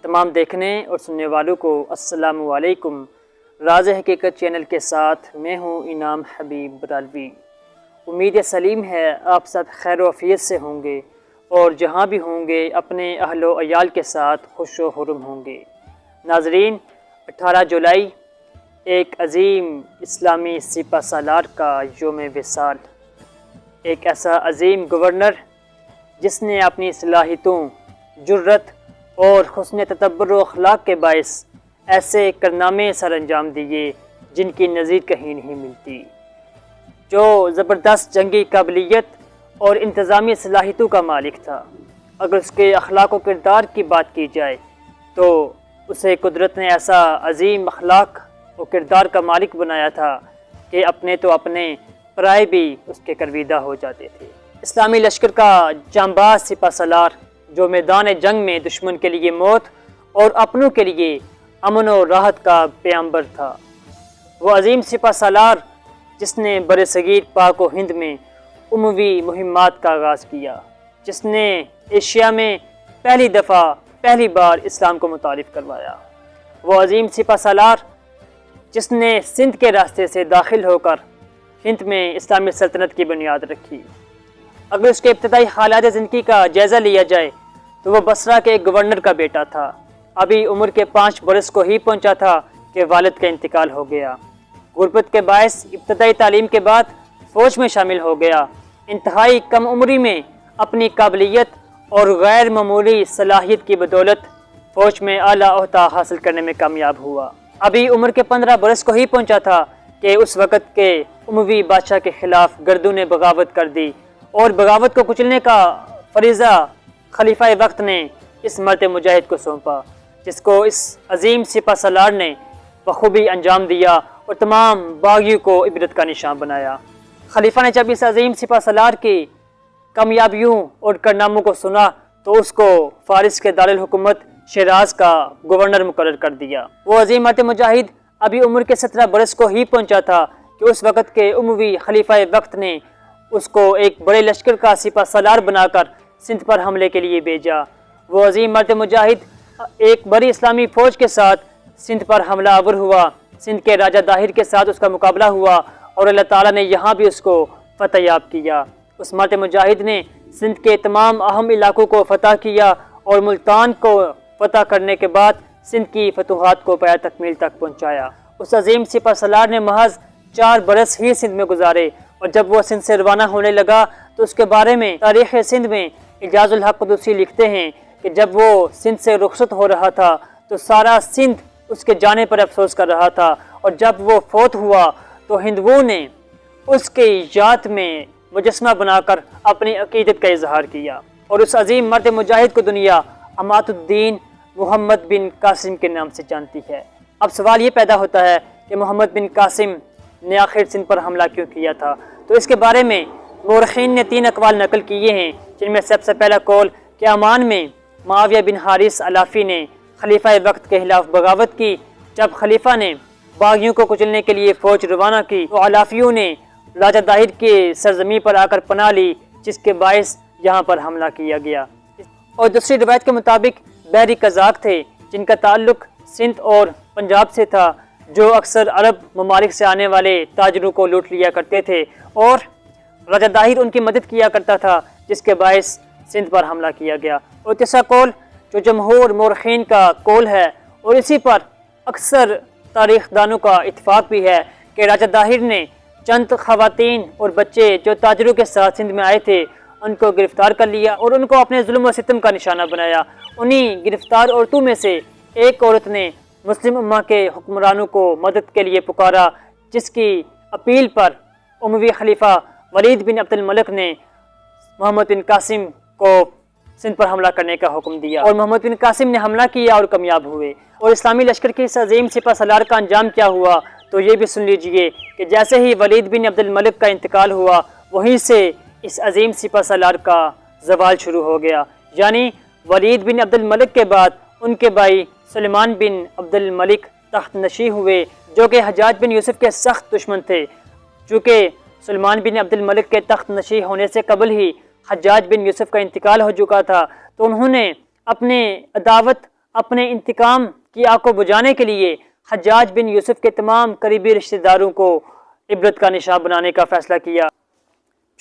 تمام دیکھنے اور سننے والوں کو السلام علیکم۔ راز حقیقت چینل کے ساتھ میں ہوں انعام حبیب برالوی۔ امید سلیم ہے آپ سب خیر و عافیت سے ہوں گے اور جہاں بھی ہوں گے اپنے اہل و عیال کے ساتھ خوش و خرم ہوں گے۔ ناظرین، 18 جولائی ایک عظیم اسلامی سپہ سالار کا یوم وصال، ایک ایسا عظیم گورنر جس نے اپنی صلاحیتوں، جرت اور حسن تدبر و اخلاق کے باعث ایسے کارنامے سر انجام دیے جن کی نظیر کہیں نہیں ملتی، جو زبردست جنگی قابلیت اور انتظامی صلاحیتوں کا مالک تھا۔ اگر اس کے اخلاق و کردار کی بات کی جائے تو اسے قدرت نے ایسا عظیم اخلاق و کردار کا مالک بنایا تھا کہ اپنے تو اپنے پرائے بھی اس کے کرویدہ ہو جاتے تھے۔ اسلامی لشکر کا جانباز سپہ سالار جو میدان جنگ میں دشمن کے لیے موت اور اپنوں کے لیے امن و راحت کا پیامبر تھا، وہ عظیم سپہ سالار جس نے برصغیر پاک و ہند میں اموی مہمات کا آغاز کیا، جس نے ایشیا میں پہلی بار اسلام کو متعارف کروایا، وہ عظیم سپہ سالار جس نے سندھ کے راستے سے داخل ہو کر ہند میں اسلامی سلطنت کی بنیاد رکھی۔ اگر اس کے ابتدائی حالات زندگی کا جائزہ لیا جائے تو وہ بصرہ کے ایک گورنر کا بیٹا تھا، ابھی عمر کے 5 برس کو ہی پہنچا تھا کہ والد کا انتقال ہو گیا۔ غربت کے باعث ابتدائی تعلیم کے بعد فوج میں شامل ہو گیا۔ انتہائی کم عمری میں اپنی قابلیت اور غیر معمولی صلاحیت کی بدولت فوج میں اعلیٰ عہدہ حاصل کرنے میں کامیاب ہوا۔ ابھی عمر کے 15 برس کو ہی پہنچا تھا کہ اس وقت کے اموی بادشاہ کے خلاف گردوں نے بغاوت کر دی اور بغاوت کو کچلنے کا فریضہ خلیفہ وقت نے اس مرد مجاہد کو سونپا، جس کو اس عظیم سپہ سالار نے بخوبی انجام دیا اور تمام باغیوں کو عبرت کا نشان بنایا۔ خلیفہ نے جب اس عظیم سپہ سالار کی کامیابیوں اور کارناموں کو سنا تو اس کو فارس کے دارالحکومت شیراز کا گورنر مقرر کر دیا۔ وہ عظیم مرد مجاہد ابھی عمر کے 17 برس کو ہی پہنچا تھا کہ اس وقت کے اموی خلیفہ وقت نے اس کو ایک بڑے لشکر کا سپہ سالار بنا کر سندھ پر حملے کے لیے بھیجا۔ وہ عظیم مرد مجاہد ایک بڑی اسلامی فوج کے ساتھ سندھ پر حملہ آور ہوا۔ سندھ کے راجہ داہر کے ساتھ اس کا مقابلہ ہوا اور اللہ تعالیٰ نے یہاں بھی اس کو فتح یاب کیا۔ اس مرد مجاہد نے سندھ کے تمام اہم علاقوں کو فتح کیا اور ملتان کو فتح کرنے کے بعد سندھ کی فتوحات کو پایہ تکمیل تک پہنچایا۔ اس عظیم سپہ سالار نے محض 4 برس ہی سندھ میں گزارے اور جب وہ سندھ سے روانہ ہونے لگا تو اس کے بارے میں تاریخ سندھ میں اعجاز الحق قدوسی لکھتے ہیں کہ جب وہ سندھ سے رخصت ہو رہا تھا تو سارا سندھ اس کے جانے پر افسوس کر رہا تھا، اور جب وہ فوت ہوا تو ہندوؤں نے اس کی یاد میں مجسمہ بنا کر اپنی عقیدت کا اظہار کیا، اور اس عظیم مرد مجاہد کو دنیا امات الدین محمد بن قاسم کے نام سے جانتی ہے۔ اب سوال یہ پیدا ہوتا ہے کہ محمد بن قاسم نے آخر سندھ پر حملہ کیوں کیا تھا؟ تو اس کے بارے میں مورخین نے 3 اقوال نقل کیے ہیں، جن میں سب سے پہلا قول کہ عمان میں معاویہ بن حارث علافی نے خلیفہ وقت کے خلاف بغاوت کی۔ جب خلیفہ نے باغیوں کو کچلنے کے لیے فوج روانہ کی تو علافیوں نے راجہ داہر کے سرزمین پر آ کر پناہ لی، جس کے باعث یہاں پر حملہ کیا گیا۔ اور دوسری روایت کے مطابق بحری قزاق تھے جن کا تعلق سندھ اور پنجاب سے تھا، جو اکثر عرب ممالک سے آنے والے تاجروں کو لوٹ لیا کرتے تھے، اور راجہ داہر ان کی مدد کیا کرتا تھا، جس کے باعث سندھ پر حملہ کیا گیا۔ اور تیسرا قول جو جمہور مورخین کا قول ہے اور اسی پر اکثر تاریخ دانوں کا اتفاق بھی ہے کہ راجہ داہر نے چند خواتین اور بچے جو تاجروں کے ساتھ سندھ میں آئے تھے ان کو گرفتار کر لیا اور ان کو اپنے ظلم و ستم کا نشانہ بنایا۔ انہی گرفتار عورتوں میں سے ایک عورت نے مسلم امہ کے حکمرانوں کو مدد کے لیے پکارا، جس کی اپیل پر اموی خلیفہ ولید بن عبد الملک نے محمد بن قاسم کو سندھ پر حملہ کرنے کا حکم دیا، اور محمد بن قاسم نے حملہ کیا اور کامیاب ہوئے۔ اور اسلامی لشکر کے اس عظیم سپہ سالار کا انجام کیا ہوا تو یہ بھی سن لیجئے کہ جیسے ہی ولید بن عبد الملک کا انتقال ہوا وہیں سے اس عظیم سپہ سالار کا زوال شروع ہو گیا، یعنی ولید بن عبد الملک کے بعد ان کے بھائی سلیمان بن عبد الملک تخت نشین ہوئے، جو کہ حجاج بن یوسف کے سخت دشمن تھے۔ چونکہ سلیمان بن عبد الملک کے تخت نشین ہونے سے قبل ہی حجاج بن یوسف کا انتقال ہو چکا تھا، تو انہوں نے اپنے عداوت اپنے انتقام کی آگ کو بجھانے کے لیے حجاج بن یوسف کے تمام قریبی رشتہ داروں کو عبرت کا نشان بنانے کا فیصلہ کیا۔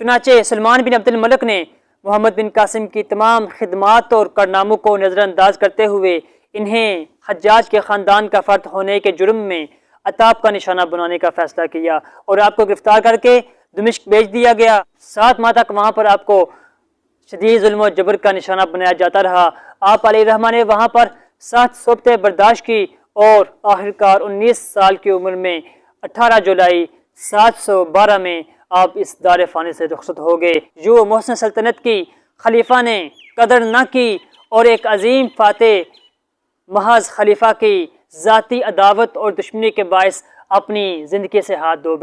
چنانچہ سلمان بن عبد الملک نے محمد بن قاسم کی تمام خدمات اور کارناموں کو نظر انداز کرتے ہوئے انہیں حجاج کے خاندان کا فرد ہونے کے جرم میں عتاب کا نشانہ بنانے کا فیصلہ کیا اور آپ کو گرفتار کر کے دمشق بھیج دیا گیا۔ 7 ماہ تک وہاں پر آپ کو شدید ظلم و جبر کا نشانہ بنایا جاتا رہا۔ آپ علیہ الرحمہ نے وہاں پر 7 صحبتیں برداشت کی اور آخرکار 19 سال کی عمر میں 18 جولائی 712 میں آپ اس دار فانی سے رخصت ہو گئے۔ جو محسن سلطنت کی خلیفہ نے قدر نہ کی اور ایک عظیم فاتح محض خلیفہ کی ذاتی عداوت اور دشمنی کے باعث اپنی زندگی سے ہاتھ دھو